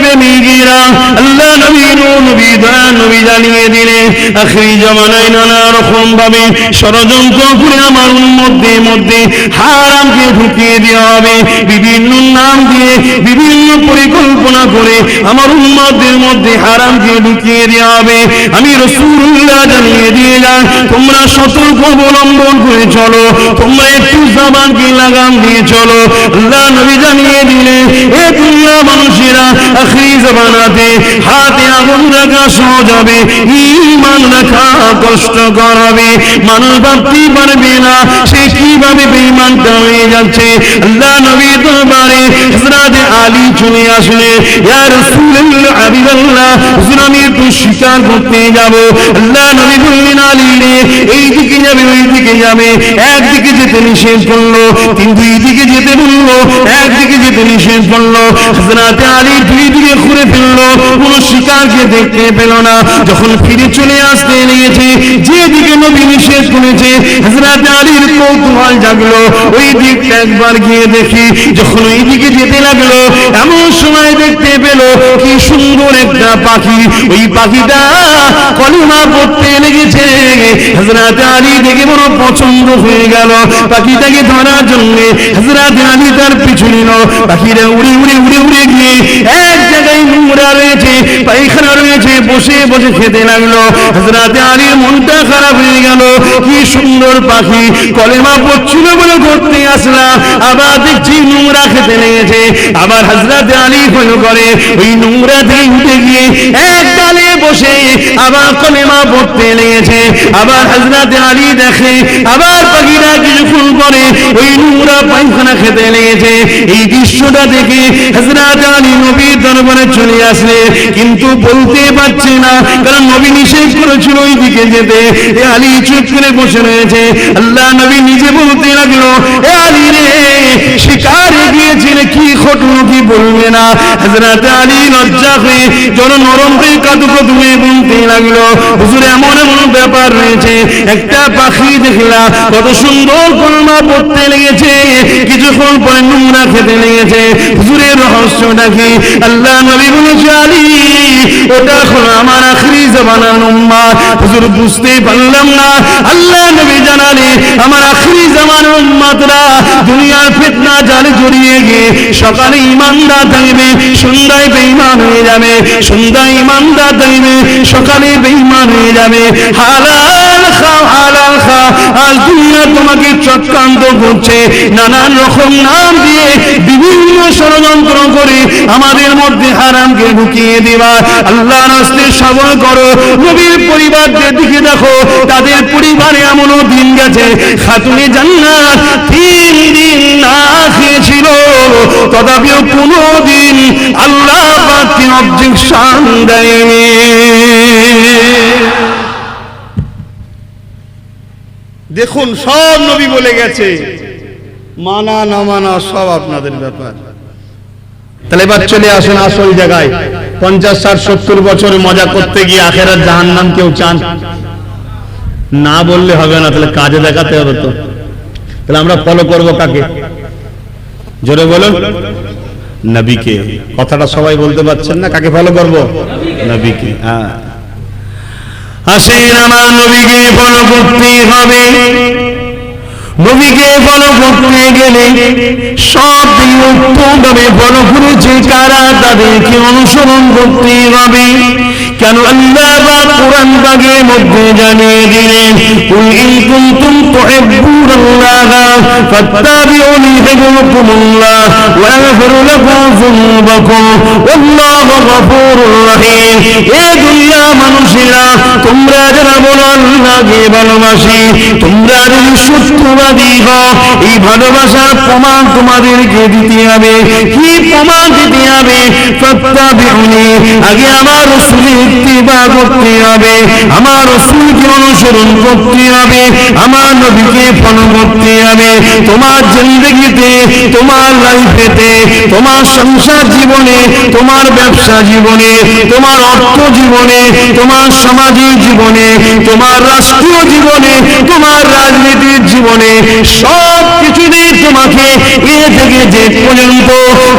প্রেমিকেরা, আল্লাহ নবী নবী দয়া নবী জানিয়ে দিলেন আখিরি জামানায় নানা রকম ভাবে ষড়যন্ত্র করে আমার উম্মতদের মধ্যে হারামকে ঢুকিয়ে দেওয়া হবে, বিভিন্ন নাম দিয়ে বিভিন্ন পরিকল্পনা করে আমার উম্মতদের মধ্যে হারামকে ঢুকিয়ে দেওয়া হবে। আমি রাসূলুল্লাহ জানিয়ে দিয়ে যান, তোমরা সতর্ক অবলম্বন করে চলো, তোমরা একটু জবানকে লাগাম দিয়ে চলো। আল্লাহ নবী জানিয়ে দিলেন, এ দুনিয়া মানুষেরা আখিরি জামানাতে হাতে আগুন রাখা সহজ হবে, ঈমান রাখা কষ্টকর হবে। মানুষ ভাবতেই পারবে না সে কিভাবে বেঈমানটা হয়ে যাচ্ছে। আল্লাহ নবীর দরবারে হযরত আলী চলে আসলেন, ইয়া রাসূলুল্লাহ হাবিবাল্লাহ, হুজুর আমি একটু শিকার করতে যাব। আল্লাহ নবী বললেন, আলী রে এই দিকে যাবে ওই দিকে যাবে, একদিকে যেতে নিষেধ করলো, কিন্তু এই দিকে যেতে বললো, একদিকে যেতে নিষেধ করলো। হযরত আলী দুই দিকে ঘুরে ফেললো, কোনো শিকারকে দেখতে পেল না। যখন ফিরে চলে আসতে লেগেছে যেদিকে নবী নিষেধ করেছে, হযরত আলীর কৌতূহল জাগলো, ওই দিকটা একবার গিয়ে দেখি। যখন ওই দিকে যেতে লাগলো, এমন সময় দেখতে পেল কি সুন্দর একটা পাখি, ওই পাখিটা কলিমা পড়তে লেগেছে। হযরত আলী দেখে বড় পছন্দ হয়ে গেল, পাখিটাকে ধরার জন্য হযরত আলী তার পিছু নিল। পাখিটা উড়ে উড়ে উড়ে উড়ে গিয়ে এক জায়গায় নোংরা রয়েছে, পায়খানা রয়েছে, বসে বসে খেতে লাগলো। হযরত আলীর মনটা খারাপ হয়ে গেল, কি সুন্দর পাখি, কলেমা পড়ছিল বলে ধরতে আসলাম, আবার দেখছি নোংরা খেতে লেগেছে। আবার হযরত আলী ফলো করে ওই নোংরা থেকে উঠে গিয়ে এক ডালে বসে আবার কলেমা পড়তে লেগেছে। আবার হযরত আলী দেখে আবার পাখিরা কিছুক্ষণ পরে ওই নোংরা পায়খানা খেতে লেগেছে। এই দৃশ্যটা দেখে হযরত আলী নবীর দরবারে চলে আসলে, কিন্তু বলতে পারছে না, কারণ নবী নিষেধ করেছিল ওই দিকে যেতে। এ আলী চুপ করে বসে রয়েছে। আল্লাহ নবী নিজে বলতে লাগলো, এ আলী রে শিকারে গিয়েছিলে, কি ঘটলো কি বলবে না। হযরত আলী লজ্জা হয়ে জন নরম হয়ে কাঁদু কাঁদু হয়ে বলতে লাগলো, হুজুর এমন এমন ব্যাপার রয়েছে, একটা পাখি দেখলাম কত সুন্দর কলমা পড়তে লেগেছে, কিছুক্ষণ পরে নোংরা খেতে লেগেছে, হুজুরের রহস্যটা কি? আল্লাহ নবী বলেছে, আলী ওটা হলো আমার আখিরি জামানার উম্মত। হুজুর বুঝতে পারলাম না। আল্লাহ নবী জানালে আমার আখিরি জামানার উম্মতরা দুনিয়ার ফিতনা জালে জড়িয়ে গিয়ে সকালে ঈমানদার থাকবে, সন্ধ্যায় বেঈমান হয়ে যাবে, সন্ধ্যায় ঈমানদার থাকবে, সকালে বেঈমান হয়ে যাবে। হালাল খাও হালাল খাও, আজ দুনিয়া তোমাকে চক্রান্ত করছে, নানান রকম নাম দিয়ে বিভিন্ন ষড়যন্ত্র করে আমাদের মধ্যে হারামকে ঢুকিয়ে দেবা। আল্লাহর রাস্তায় সবর করো। নবীর পরিবারদের দিকে দেখো, তাদের পরিবারে এমনও দিন গেছে খাতুনে জান্নাত 3 দিন না খেয়েছিল, তথাপিও কোনোদিন আল্লাহ পাককে অবজেকশন দেয়নি। দেখুন সব নবী বলে গেছে, মানা না মানা সব আপনাদের ব্যাপার। তাহলে এবার চলে আসেন আসল জায়গায়। 50, 60, 70 বছরে মজা করতে গিয়ে আখেরাত জাহান্নাম কেউ চান? না বললে হবে না, তাহলে কাজে দেখাতে হবে তো। তাহলে আমরা ফলো করব কাকে? জোরে বলুন, নবীকে। কথাটা সবাই বলতে পারছেন না? কাকে ফলো করব? নবীকে। হ্যাঁ, আসেন আমার নবীকে ফলো করতে হবে। নবীকে ফলো করতে গেলে সব উত্তমভাবে ফলো করেছে কারা, তাদেরকে অনুসরণ করতে হবে। কেন আল্লাহ পাক কোরআন পাকের মধ্যে জানিয়ে দিলেন, কুল ইন কুনতুম তুহিব্বুনাল্লাহ ফাত্তাবিউনি ইউহিব্বুকুমুল্লাহ ওয়া ইয়াগফির লাকুম যুনুবাকুম ওয়াল্লাহু গফুরুর রহিম। এ দুনিয়া মানুষেরা, তোমরা যারা বলো আল্লাহকে ভালোবাসি, তোমরা যদি সত্যবাদী হও, এই ভালোবাসার প্রমাণ তোমাদেরকে দিতে হবে। কি প্রমাণ দিতে হবে? ফাত্তাবিউনি, আগে আমার রাসূলের ইত্তিবা করতে হবে, আমার রাসূলকে অনুসরণ করতে হবে, আমার নবীকে ফলো করতে হবে। তোমার জিন্দেগিতে, তোমার লাইফেতে, তোমার সংসার জীবনে, তোমার ব্যবসা জীবনে, তোমার অর্থ জীবনে, তোমার সামাজিক জীবনে, তোমার রাষ্ট্রীয় জীবনে, তোমার রাজনীতির জীবনে, সব কিছুতে তোমাকে এ থেকে যে পর্যন্ত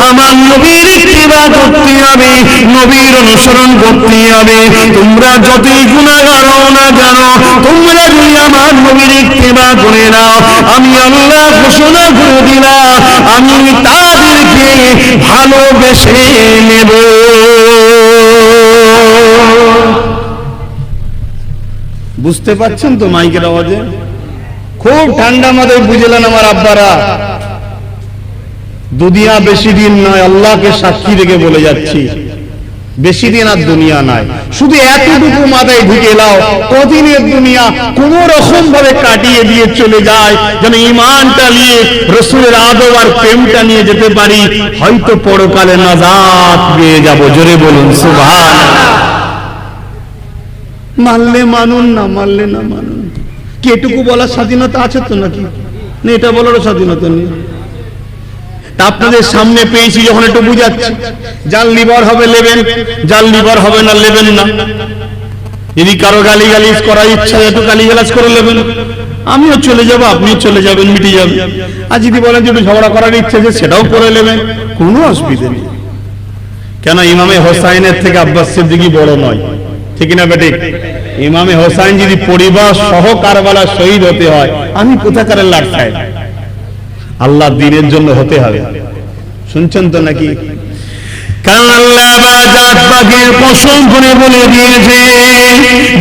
আমার নবীর ইত্তিবা করতে হবে, নবীর অনুসরণ করতে হবে। তোমরা যতই গুনাহগার হও না কেন, তোমরা যদি আমার নবীর ইত্তিবা করে নাও, আমি আল্লাহ ঘোষণা করে দিলাম, আমি তাদেরকে ভালোবেসে নেব। বুঝতে পারছেন তো মাইকের আওয়াজে? খুব ঠান্ডা মাথায় বুঝলেন আমার আব্বারা। দুনিয়া বেশি দিন নয়, আল্লাহকে সাক্ষী রেখে বলে যাচ্ছি, বেশি দিন আর দুনিয়া নাই। শুধু এতটুকু মাথায় ঢুকে নাও, কদিনের দুনিয়া কোন রকম ভাবে কাটিয়ে দিয়ে চলে যায়, যেন ঈমানটা নিয়ে, রাসূলের আদব আর প্রেমটা নিয়ে যেতে পারি, হয়তো পরকালে নাজাত পেয়ে যাব। জোরে বলুন সুবহানাল্লাহ। মানলে মানুন, না মানলে না মানুন। কি এটুকু বলার স্বাধীনতা আছে তো নাকি? না, এটা বলারও স্বাধীনতা নেই। আপনাদের সামনে পেয়েছি যখন একটু বুঝাচ্ছি, যার লিভার হবে নেবেন, যার লিভার হবে না নেবেন না। যদি কারো গালিগালিজ করার ইচ্ছা, একটু গালিগালাজ করে নেবেন, আমিও চলে যাব, আপনিও চলে যাবেন, মিটে যাবে। আর যদি বলেন যে একটু ঝগড়া করার ইচ্ছা আছে, সেটাও করে নেবেন, কোনো অসুবিধা নেই। কেন ইমামে হোসাইনের থেকে আব্বাস সিদ্দিকী বড় নয়, ঠিক না বেটি? ইমামে হোসাইন যদি পরিবার সহ কারবালা শহীদ হতে হয়, আমি কোথাকারের লাট সাহেব? আল্লাহ দ্বীনের জন্য হতে হবে। শুনছেন তো নাকি? কারণ আল্লাহ জাত পাকের কসম করে বলে দিয়েছে,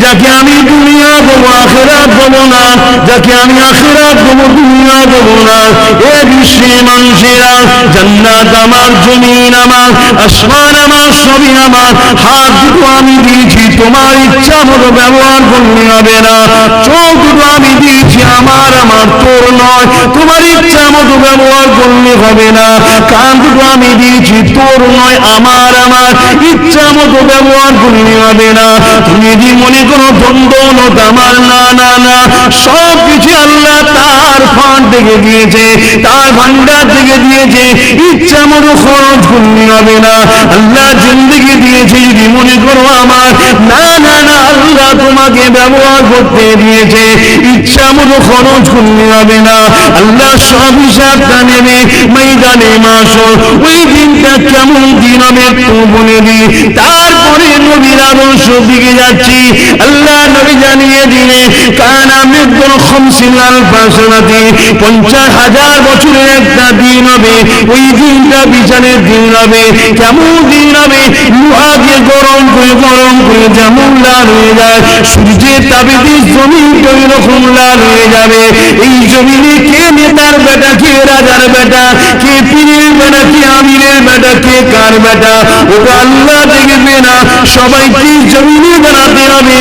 যাকে আমি দুনিয়া দেবো আখিরাত দেবো না, যাকে আমি আখিরাত দেবো দুনিয়া দেবো না। এ বিশ্বের মানুষেরা, জান্নাত আমার, জমিন আমার, আসমান আমার, সবই আমার। হাত দুটো আমি দিয়েছি, তোমার ইচ্ছা মতো ব্যবহার করলে হবে না। চোখ দুটো আমি দিয়েছি আমার, আমার তোর নয়, তোমার ইচ্ছা মতো ব্যবহার করলে হবে না। কান দুটো আমি দিয়েছি, তোর নয়, আমার, আমার ইচ্ছা মতো ব্যবহার করলে হবে না। তুমি যদি মনে করো দ্বন্দ্ব আমার, না না না, সব কিছু আল্লাহ তার ফান্ড থেকে দিয়েছে, তার ভান্ডার থেকে দিয়েছে, ইচ্ছা মতো খরচ করলে হবে না। আল্লাহ জিন্দেগি দিয়েছে, যদি মনে করো আমার, না না না, আল্লাহ তোমাকে ব্যবহার করতে দিয়েছে, ইচ্ছা মতো খরচ করলে হবে না। আল্লাহ সব হিসাবটা নেবে ময়দানে মাশর। ওই দিনটা কেমন দিন হবে একটু বলে দিই, তারপরে নবীর আদর্শ দিকে যাচ্ছি। আল্লাহ নবী জানিয়ে দিলে, কানা মিদুল খামসিন আলফা সানাতি, 50,000 বছরের একটা দিন হবে। ওই দিনটা বিচারের দিন হবে। কেমন দিন হবে? লোহাকে গরম করে যেমন লাল হয়ে যায়, সূর্যের তাপে জমিনটা ওই রকম লাল হয়ে যাবে। এই জমিনে কে নেতার বেটা, কে রাজার বেটা, কে পীরের বেটা, কে আমিরের বেটা, কে কার বেটা, ওটা আল্লাহ দেখবে না। সবাইকে জমিনে দাঁড়াতে হবে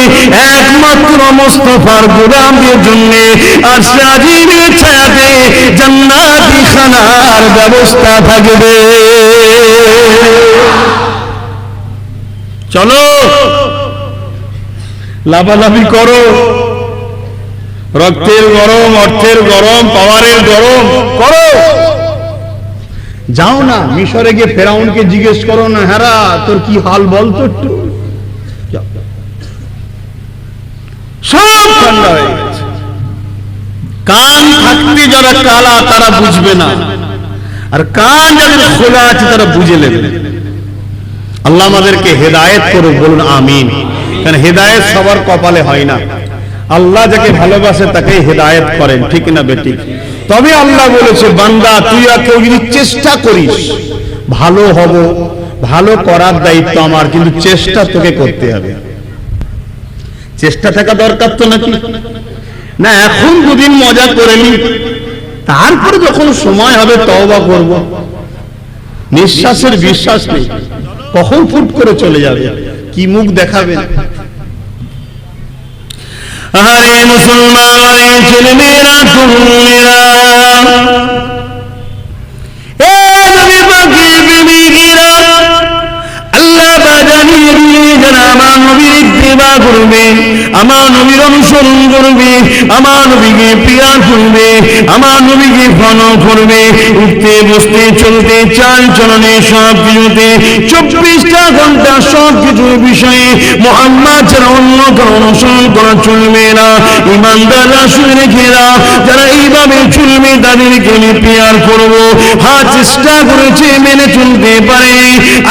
একমাত্র মুস্তাফার গোলামদের জন্য। আর সাজিদের ছায়াতে জান্নাতি খানার ব্যবস্থা থাকবে। চলো লাভালাভি করো, রক্তের গরম, অর্থের গরম, পাওয়ারের গরম করো। যাও না মিশরে গিয়ে ফেরাউনকে জিজ্ঞেস করো না, হেরা তোর কি হাল বলতো একটু। সব ঠান্ডা হয়ে গেছে। কান থাকতে যারা কালা তারা বুঝবে না, আর কান যাদের খোলা আছে তারা বুঝে নেবে। আল্লাহ আমাদেরকে হেদায়েত করুক, বলুন আমিন। কারণ হেদায়েত সবার কপালে হয় না, আল্লাহ যাকে ভালোবাসে তাকে হেদায়েত করেন, ঠিক না বেটি? তবে আল্লাহ বলেছে, বান্দা তুই কেউ যদি চেষ্টা করিস ভালো হব, ভালো করার দায়িত্ব আমার, কিন্তু চেষ্টা তোকে করতে হবে। চেষ্টা থাকা দরকার তো নাকি? না এখন দুদিন মজা করে নি, তারপরে যখন সময় হবে তওবা করব। নিঃশ্বাসের বিশ্বাস নেই, কখন ফুট করে চলে যাবে, কি মুখ দেখাবে। আরে মুসলমান, আরে ছেলেমেয়েরা, তরুণেরা, এ নবী পাকের প্রেমিকেরা, আল্লাহ জানিয়ে দিয়ে যারা আমার নবী ইত্তেবা করবে, আমার নবীর অনুসরণ করবে, আমার নবীকে পিয়ার করবে, আমার নবীকে ফলো করবে, উঠতে বসতে চলতে চাল চলনে সব কিছুতে 24টা ঘন্টা সব কিছু বিষয়ে মুহাম্মদ ছাড়া অন্য কারো অনুসরণ করা চলবে না। ইমানদাররা শুনে রেখে দাও, যারা এইভাবে চলবে তাদেরকে আমি পিয়ার করবো। হ্যাঁ, চেষ্টা করেছে মেনে চলতে পারে,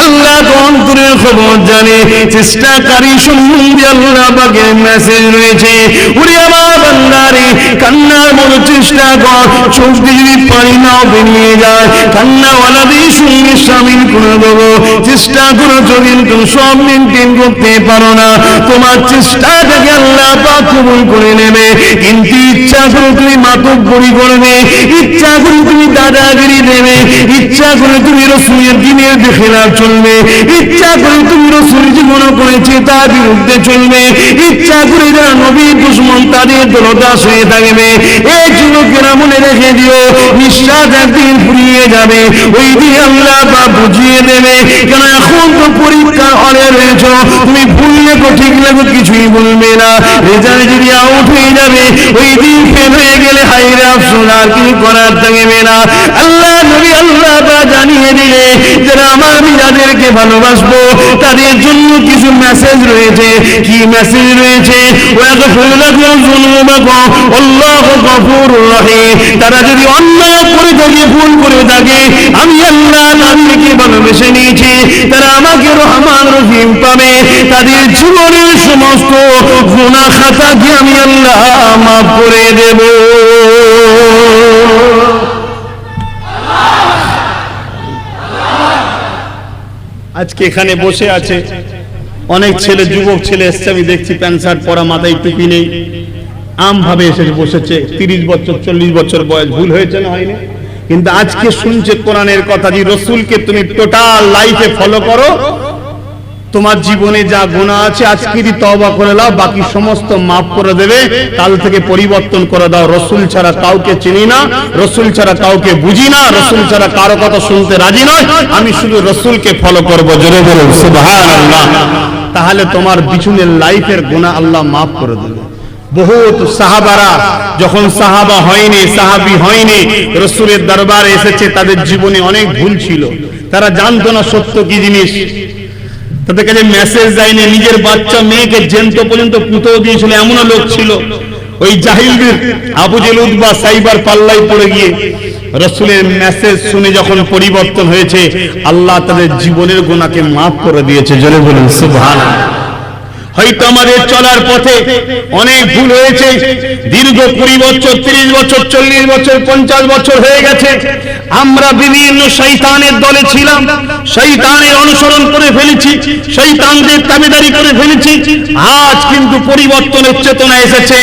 আল্লাহ তো অন্তরের খবর জানে। চেষ্টাকারী সম্বন্ধে আল্লাহ পাকের মেসেজ রয়েছে, ওরে আমার বান্দারে কান্নার মতো চেষ্টা কর, চোখ দিয়ে যদি পানি নাও বেরিয়ে যায় কান্নাওয়ালাদের সঙ্গে সামিল করে দেবো। চেষ্টা করেছো কিন্তু সব মেনটেন করতে পারো না, তোমার চেষ্টাটাকে আল্লাহ পাক কবুল করে নেবে। কিন্তু ইচ্ছা করে তুমি মাতব্বরি করবে, ইচ্ছা করে তুমি দাদাগিরি দেবে, ইচ্ছা করে তুমি রসুলের দিনের খেলাফ চলবে, ইচ্ছা করে তুমি রসুল জীবন করেছে তার বিরুদ্ধে চলবে, ইচ্ছা করে যারা নবীর দুশমন তাদের দলদাস হয়ে থাকবে। এই যুবকেরা মনে রেখে দিও, নিঃশ্বাস একদিন ফুরিয়ে যাবে, ওই দিন আল্লাহ বা বুঝিয়ে দেবে। কেন এখন তো পরীক্ষার হলে রয়েছ, তুমি ভুল লেখো ঠিক লেখো কিছুই বলবে না, রেজাল্ট যদি আউট হয়ে যাবে ওই দিন ফেল হয়ে গেলে হাইরে আফসোস, আর কিছু করার থাকবে না। আল্লাহ নবী আল্লাহ তা জানিয়ে দিলে যারা আমার আমি যাদেরকে ভালোবাসবো তাদের জন্য কিছু মেসেজ রয়েছে। কি মেসেজ রয়েছে? তারা যদি অন্যায় করে থাকে, ভুল করে থাকে, আমি আল্লাহ তাদেরকে ভালোবেসে নিয়েছি, তারা আমাকে রহমান রহিম পাবে, তাদের জীবনের সমস্ত গুনাহ খাতাকে আমি আল্লাহ মাফ করে দেব। আজকে এখানে বসে আছে অনেক ছেলে, যুবক ছেলে এসছে, আমি দেখছি প্যান্ট শার্ট পরা, মাথায় টুপি নেই, আম ভাবে এসে বসেছে, 30 বছর 40 বছর বয়স। ভুল হয়েছে না হয়নি? কিন্তু আজকে শুনছে কোরআনের কথা, যে রসুলকে তুমি টোটাল লাইফে ফলো করো, তোমার জীবনে যা গুনাহ আছে আজকে যদি তওবা করে নাও বাকি সমস্ত মাফ করে দেবে, কাল থেকে পরিবর্তন করে দাও। রসুল ছাড়া কাউকে চিনি না, রসুল ছাড়া কাউকে বুঝি না, রসুল ছাড়া কারো কথা শুনতে রাজি নয়, আমি শুধু রসুলকে ফলো করবো। জোরে বলুন সুবহানাল্লাহ। তাহলে তোমার পিছনের লাইফের গুনাহ আল্লাহ মাফ করে দেবে। বহুত সাহাবারা যখন সাহাবা হয়নি, সাহাবী হয়নি, রসুলের দরবারে এসেছে, তাদের জীবনে অনেক ভুল ছিল, তারা জানতো না সত্য কি জিনিস, তাদের কাছে মেসেজ যায়নি, নিজের বাচ্চা মেয়েকে জ্যান্ত পর্যন্ত পুঁতেও দিয়েছিল, এমনও লোক ছিল। ওই জাহিলদের আবু জেল উতবা সাইবার পাল্লাই পড়ে গিয়ে রসুলের মেসেজ শুনে যখন পরিবর্তন হয়েছে, আল্লাহ তাদের জীবনের গুনাহকে মাফ করে দিয়েছে। জোরে বলুন সুবহানাল্লাহ। হয়তো আমাদের চলার পথে অনেক ভুল হয়েছে, দীর্ঘ 20 বছর 30 বছর 40 বছর 50 বছর হয়ে গেছে, আমরা বিভিন্ন শয়তানের দলে ছিলাম, শয়তানের অনুসরণ করে ফেলেছি, শয়তানদের তাবেদারি করে ফেলেছি। আজ কিন্তু পরিবর্তনের চেতনা এসেছে,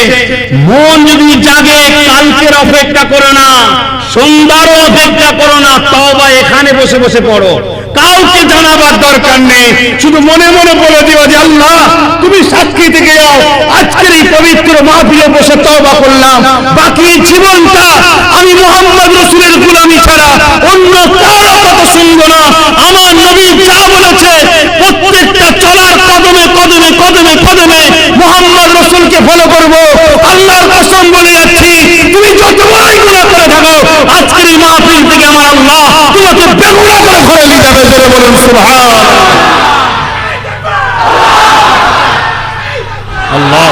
মন যদি জাগে কালকের অপেক্ষা করো না, সন্ধ্যারও অপেক্ষা করো না, তওবা এখানে বসে বসে পড়ো, কাউকে জানাবার দরকার নেই, শুধু মনে মনে বলে দিও যে আল্লাহ তুমি সাক্ষী থেকে যাও, আজকের এই পবিত্র মাহফিলে বসে তওবা করলাম, বাকি জীবনটা আমি মুহাম্মদ রাসূলের গোলামি ছাড়া অন্য কারো কথা শুনবো না। আমার নবী যা বলেছে প্রত্যেকটা চলার কদমে কদমে কদমে কদমে মুহাম্মদ রাসূলকে ফলো করব। আল্লাহর কসম বলে যাচ্ছি, তুমি যত বড়ই গুনাহ করে থাকো, আজকের এই মাহফিল থেকে আমার আল্লাহ তোমাকে বেগুনাহ করে ঘরে নিয়ে যাবে। জোরে বলুন সুবহানাল্লাহ। আল্লাহ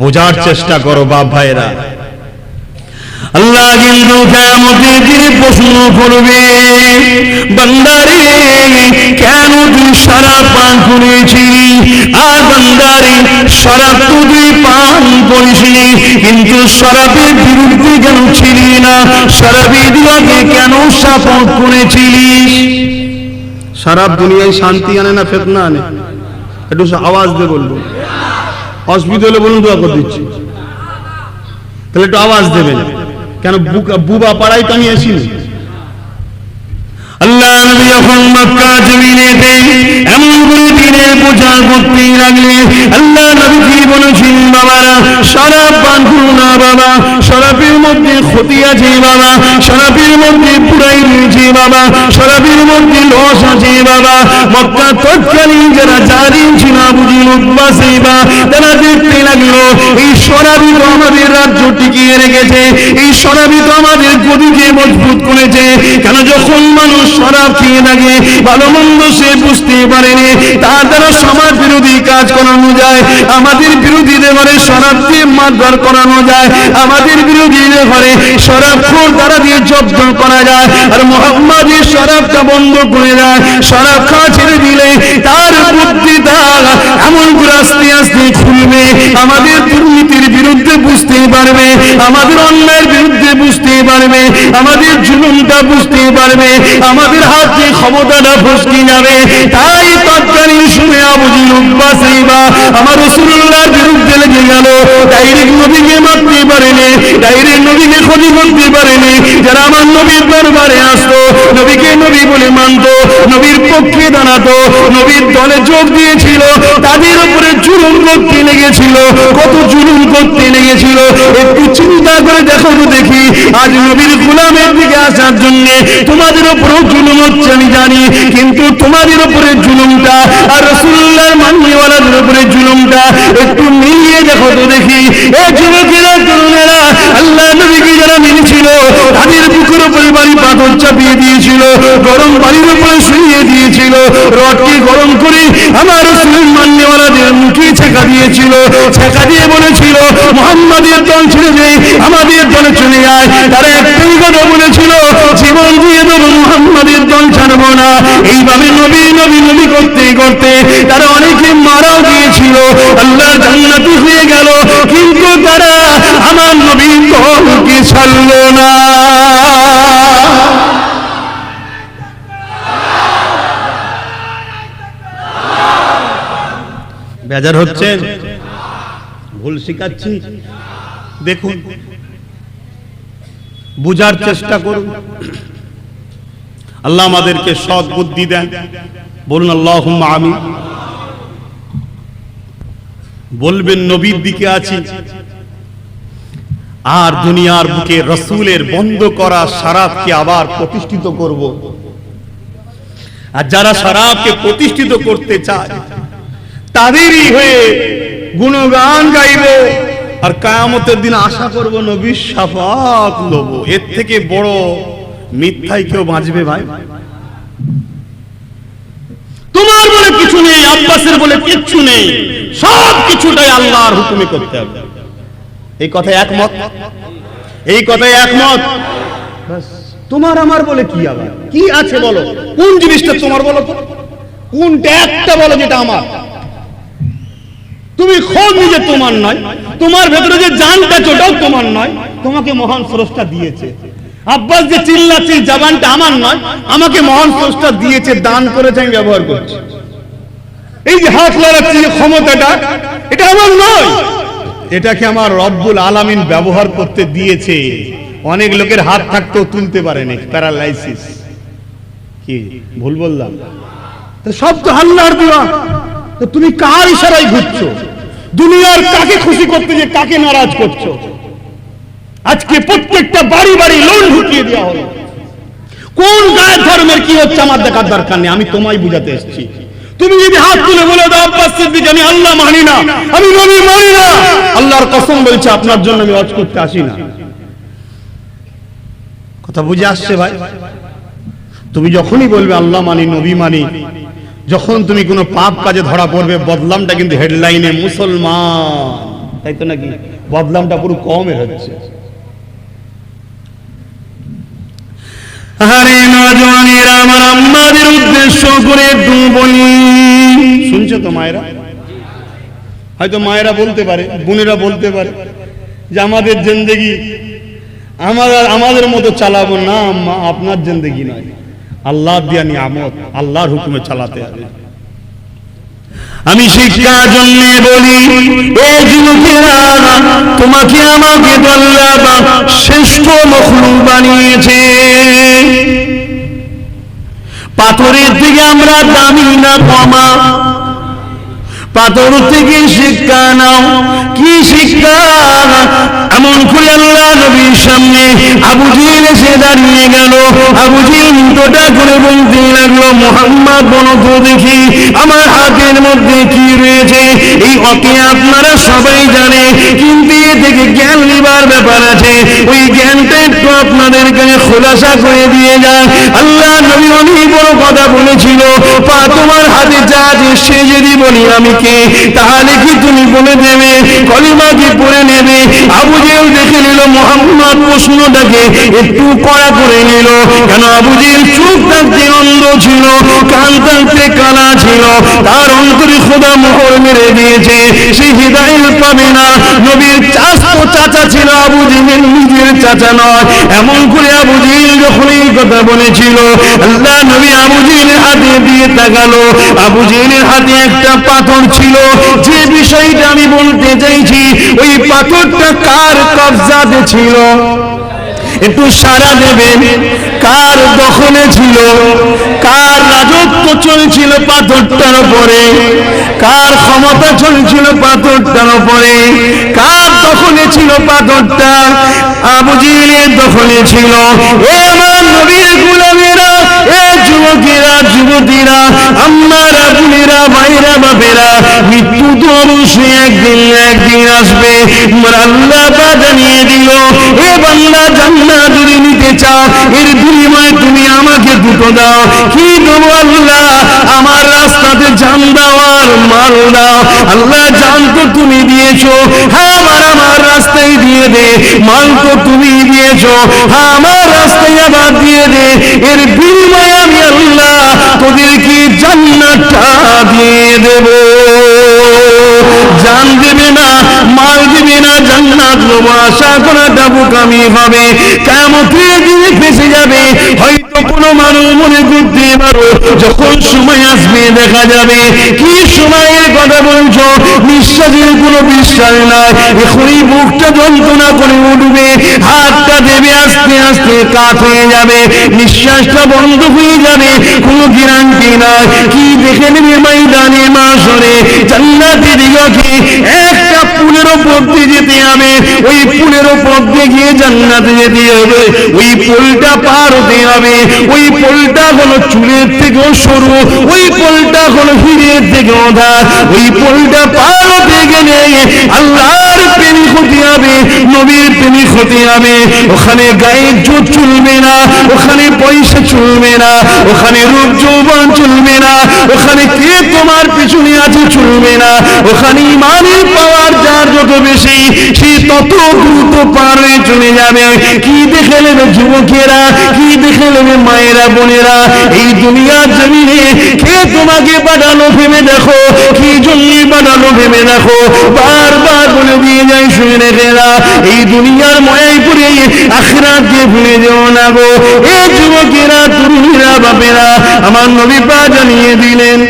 বোঝার চেষ্টা করো বাপ ভাইরা, আল্লাহ কিন্তু কিয়ামতের দিনে প্রশ্ন করবে, বান্দারে কেন তুই শরাব পান করেছিলি? আর বান্দারে শরাব তো তুই পান করিসনি, কিন্তু শরাবের বিরুদ্ধে কেন ছিলি না? শরাবের দিকে কেন সাপোর্ট করেছিলিস? শরাব দুনিয়ায় শান্তি আনে না ফিতনা আনে? একটু আওয়াজ দিয়ে বলবো, অসুবিধা হলে বলুন, দোয়া করে দিচ্ছি। তাহলে একটু আওয়াজ দেবেন, কেন বুবা পাড়ায় তো আমি আসিনি। আল্লাহ নবী যখন মক্কা জমিনেতে এমন করে দিনের প্রচার করতে লাগলেন, আল্লাহ নবী কি বলেছেন, বাবারা শরাব পান করো না বাবা, শরাবের মধ্যে ক্ষতি আছে বাবা, শরাবের মধ্যে পুরাই রয়েছে বাবা, শরাবের মধ্যে লস আছে বাবা। মক্কা তৎকালীন যারা জালিম ছিল বুঝি উতবা সাইবা, তারা দেখতে লাগলো এই শরাবই তো আমাদের রাজ্য টিকিয়ে রেখেছে, এই শরাবই তো আমাদের গদিকে মজবুত করেছে। কেন যখন মানুষ শরাব খেয়ে থাকে ভালো মন্দ সে বুঝতে পারেনি, তার দ্বারা সমাজ বিরোধী কাজ করানো যায়, আমাদের বিরোধীদের ঘরে শরাবকে মারধর করানো যায়, আমাদের বিরোধীদের ঘরে শরাবখোর দ্বারা দিয়ে জব্দ করা যায়। আর মুহাম্মাদের শরাবটা বন্ধ করে দেয়, শরাব খাওয়া ছেড়ে দিলে তার বুদ্ধিটা এমন করে আস্তে আস্তে খুলবে, আমাদের দুর্নীতির বিরুদ্ধে বুঝতে পারবে, আমাদের অন্যায়ের বিরুদ্ধে বুঝতে পারবে, আমাদের জুলুমটা বুঝতে পারবে, আমাদের হাতে ক্ষমতাটা ফসকে যাবে। তাই তৎকালীন শুনে আবু জেহেল উতবা সাইবা আমার রাসূলুল্লাহর বিরুদ্ধে লেগে গেল। ডাইরেক্ট নবীকে মারতে পারেনি, ডাইরেক্ট নবীকে ক্ষতি করতে পারেনি। যারা আমার নবীর দরবারে আসতো, নবীকে নবী বলে মানতো, নবীর পক্ষে দাঁড়াতো, নবীর দলে যোগ দিয়েছিল, তাদের উপরে জুলুম করতে লেগেছিল। কত জুলুম করতে লেগেছিল একটু চিন্তা করে দেখো তো দেখি। আজ নবীর গোলামের দিকে আসার জন্য তোমাদের উপরেও জুলুম হচ্ছে আমি জানি, কিন্তু তোমাদের উপরে জুলুমটা আর রাসূলুল্লাহর মাননেওয়ালাদের উপরে জুলুমটা একটু মিলিয়ে দেখো তো দেখি। এ যুবকেরা, তরুণেরা, আল্লাহ নবীকে যারা মেনেছিল তাদের বুকের উপরে বাড়ি পাথর চাপিয়ে দিয়েছিল, গরম বাড়ির উপরে শুইয়ে দিয়েছিল, রডকে গরম করে আমার রাসূলের মাননেওয়ালাদের মুখে ছেঁকা দিয়েছিল, ছেঁকা দিয়ে বলেছিল মুহাম্মাদের দল ছেড়ে দেই, আমাদের দলে চলে যায়। তারা একটাই কথা বলেছিল, জীবন দিয়ে দেবো, মুহাম্মাদের দল ছাড়বো না। এইভাবে নবী নবী নবী করতে করতে তারা অনেকে মারাও গিয়েছিল, আল্লাহ জান্নাতি হয়ে গেল, কিন্তু তারা আমার নবীর দলকে ছাড়লো না। বেজার হচ্ছে, ভুল শিখাচ্ছি, দেখুন বুঝার চেষ্টা করুন। আল্লাহ আমাদেরকে সৎ বুদ্ধি দেন, বলুন আল্লাহুম্মা আমিন। বলবেন নবীর দিকে আছি, আর দুনিয়ার বুকে রাসূলের বন্ধ করা শরাবকে আবার প্রতিষ্ঠিত করব। আর যারা শরাবকে প্রতিষ্ঠিত করতে চায় তাদেরই হয়ে গুণগান গাইব, আর কিয়ামতের দিন আশা করব নবীর শাফাত লব। এর থেকে বড় মিথ্যায় কেউ বাঁচবে ভাই? তোমার বলে কিছু নেই, আব্বাসের বলে কিচ্ছু নেই, সব কিছুটাই আল্লাহর হুকুমে করতে হবে। এই কথায় একমত? এই কথায় একমত? তোমার আমার বলে কি আবার কি আছে বলো? কোন জিনিসটা তোমার বলো তো? কোনটা একটা বলো যেটা আমার? তুমি খোঁজ নিজে তোমার নয়, তোমার ভেতরে যে জানটা ওটাও তোমার নয়, তোমাকে মহান স্রষ্টা দিয়েছে। আব্বাস যে চিল্লাচ্ছে জবানটা আমার নয়, আমাকে মহান স্রষ্টা দিয়েছে, দান করেছে, আমি ব্যবহার করছি। এই যে হাত লড়াচ্ছি যে ক্ষমতাটা, এটা আমার নয়, এটাকে আমার রব্বুল আলামিন ব্যবহার করতে দিয়েছে। অনেক লোকের হাত থাকতেও তুলতে পারেনি, প্যারালাইসিস। কি ভুল বললাম? তো সব তো আল্লাহর দেওয়া। তো তুমি কার ইশারায় ঘুরছো? দুনিয়ার কাকে খুশি করতে যে কাকে নারাজ করছো? আজকে প্রত্যেকটা বাড়ি বাড়ি লোন ঢুকিয়ে দেওয়া হলো। কোন গায়ের ধর্মের কি হচ্ছে আমার দেখার দরকার নেই, আমি তোমায় বুঝাতে এসেছি। তুমি যদি হাত তুলে বলে দাও আব্বাস সিদ্দিক আমি আল্লাহ মানি না, আমি নবী মানি না, আল্লাহর কসম বলছে আপনার জন্য আমি ওয়াজ করতে আসি না। কথা বুঝে আসছে ভাই? তুমি যখনই বলবে আল্লাহ মানি, নবী মানি, যখন তুমি কোনো পাপ কাজে ধরা পড়বে, বদলামটা কিন্তু হেডলাইনে মুসলমান, তাই তো নাকি? বদলামটা পুরো কমে হচ্ছে। আরে নওজওয়ানেরা, আমার আম্মাদের উদ্দেশ্য করে একটু বলি, শুনছো তো মায়েরা? হয়তো মায়েরা বলতে পারে, বোনেরা বলতে পারে যে আমাদের জিন্দেগি আমাদের মতো চালাবো না আম্মা, আপনার জিন্দেগি নয়, আল্লাহ দিয়া নিয়ামত, আল্লাহর হুকুমে চালাতে হবে। আমি শিক্ষার জন্য বলি, এই যুবকেরা, তোমাকে আমাকে আল্লাহ শ্রেষ্ঠ মখলুক বানিয়েছে। পাথরের থেকে আমরা দামি না কমা? পাথর থেকে শিক্ষা নাও। কি শিক্ষা? এমন করে আল্লাহ নবীর সামনে আবু জেহেল এসে দাঁড়িয়ে গেল। আবু জেহেল উল্টোটা করে বলতে লাগলো, মুহাম্মদ বলো তো দেখি আমার হাতের মধ্যে কি রয়েছে? এই ওকে আপনারা সবাই জানে, কিন্তু এ থেকে জ্ঞান নেবার ব্যাপার আছে। ওই জ্ঞানটা একটু আপনাদের কাছে খোলাসা করে দিয়ে যায়। আল্লাহ নবী অনেক বড় কথা বলেছিল, পা তোমার হাতে যা আছে সে যদি বলি আমি কে, তাহলে কি তুমি বলে দেবে? কলিমা কি পড়ে নেবে? আবু জেহেল দেখে নিল মুহাম্মদ প্রশ্নটাকে একটু কড়া করে নিল। কেন? আবু জেহেল চোখ থাকতে অন্ধ ছিল, কান থাকতে কানা ছিল, তার অন্তরে খোদা মোহর মেরে দিয়েছে, সে হিদায়াত পাবে না। নবীর চাচা ছিল আবু জেহেল, নিজের চাচা নয়। এমন করে আবু জেহেল যখন এই কথা বলেছিল, আল্লাহ নবী আবু জেহেলের হাতে দিয়ে তাকালো। আবু জেহেলের হাতে একটা পাথর ছিল। যে বিষয়টা আমি বলতে চাইছি, ওই পাথরটা কার কবজাতে ছিল? একটু সারা দেবেন। কার দখলে ছিল? কার রাজত্ব চলছিল পাথরটার উপরে? কার ক্ষমতা চলছিল পাথরটার উপরে? কার দখলে ছিল পাথরটা? আবু জেহেলের দখলে ছিল। এ আমার নবীর গোলামেরা, এ যুবকেরা, যুবতীরা, আম্মারা, বোনেরা, ভাইরা, বাপেরা, মৃত্যু তো অবশ্যই একদিন আসবে। আল্লাহ জানিয়ে দিল, এ বান্দা জান্নাত যদি নিতে চাও, এর বিনিময়ে তুমি আমাকে দুটো দাও। কি দেবো আল্লাহ? আমার রাস্তাতে জান দাও আর মাল দাও। আল্লাহ জান তো তুমি দিয়েছো, হ্যাঁ আমার রাস্তায় দিয়ে দে। মাল তো তুমি দিয়েছো, হ্যাঁ আমার রাস্তায় আবার দিয়ে দে। এর বিনিময়ে আমি আল্লাহ তোদেরকে জান্নাতটা দিয়ে দেব। জান দেবে না, মাল দেবে না, জান্নাত নেবো আশা করাটা বোকামি হবে। কিয়ামতের দিনে ফেঁসে যাবে। হয়তো কোনো মানুষ মনে করতে পারো যখন সময় আসবে দেখা যাবে। কি সময়ের কথা বলছো? নিঃশ্বাসের কোনো বিশ্বাস নাই। এখনই বুকটা যন্ত্রণা করে উঠবে, হাতটা দেবে আস্তে আস্তে কাত হয়ে যাবে, নিঃশ্বাসটা বন্ধ হয়ে যাবে, কোনো গ্যারান্টি নাই। কি দেখে নেবে ময়দানে মাশরে? জান্নাতের দিকে একটা পুলের উপর দিয়ে যেতে হবে। ওই পুলের উপর দিয়ে গিয়ে জান্নাতে যেতে হবে। ওই পুলটা পার হতে হবে। ওই পুলটা হলো চুলের থেকেও সরু, ওই পুলটা হলো হীরের থেকে উধার। ওই পুলটা পার হতে গেলে আল্লাহর প্রেমিক হতে হবে, নবীর প্রেমিক হতে হবে। ওখানে গায়ের জোর চলবে না, ওখানে পয়সা চলবে না, ওখানে রূপ যৌবন চলবে না, ওখানে কে তোমার পিছনে আছে চলবে না। ওখানে ইমানের পাওয়ার যার যত বেশি, সে তত দ্রুত পার হয়ে চলে যাবে। কি দেখে নেবে যুবকেরা, কি দেখে নেবে মায়েরা, বোনেরা? এই দুনিয়ার জমিনে কে তোমাকে পাঠানো ভেবে দেখো, কি জন্য পাঠানো ভেবে দেখো। বারবার বলে দিয়ে যায়, শুনে রেখেরা, এই দুনিয়ার ময়াই পড়ে আখিরাতকে ভুলে যেও না গো। এ যুবকেরা, তরুণীরা, বাপেরা, আমার নবী পাক জানিয়ে দিলেন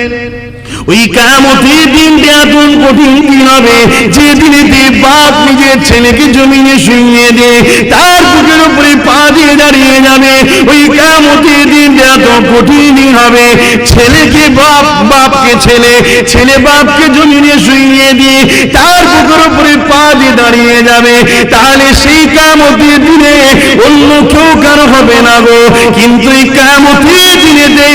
ওই কিয়ামতের দিনটা এত কঠিন দিন হবে, যে দিনেতে বাপ নিজের ছেলেকে জমিনে শুইয়ে দিয়ে তার বুকের উপরে পা দিয়ে দাঁড়িয়ে যাবে। ওই কিয়ামতের দিনটা এত কঠিন দিন হবে, ছেলেকে বাপ, বাপকে ছেলে, ছেলে বাপকে জমিনে শুইয়ে দিয়ে তার বুকের উপরে পা দিয়ে দাঁড়িয়ে যাবে। তাহলে সেই কিয়ামতের দিনে অন্য কেউ কারো হবে না গো। কিন্তু এই কিয়ামতের দিনেতে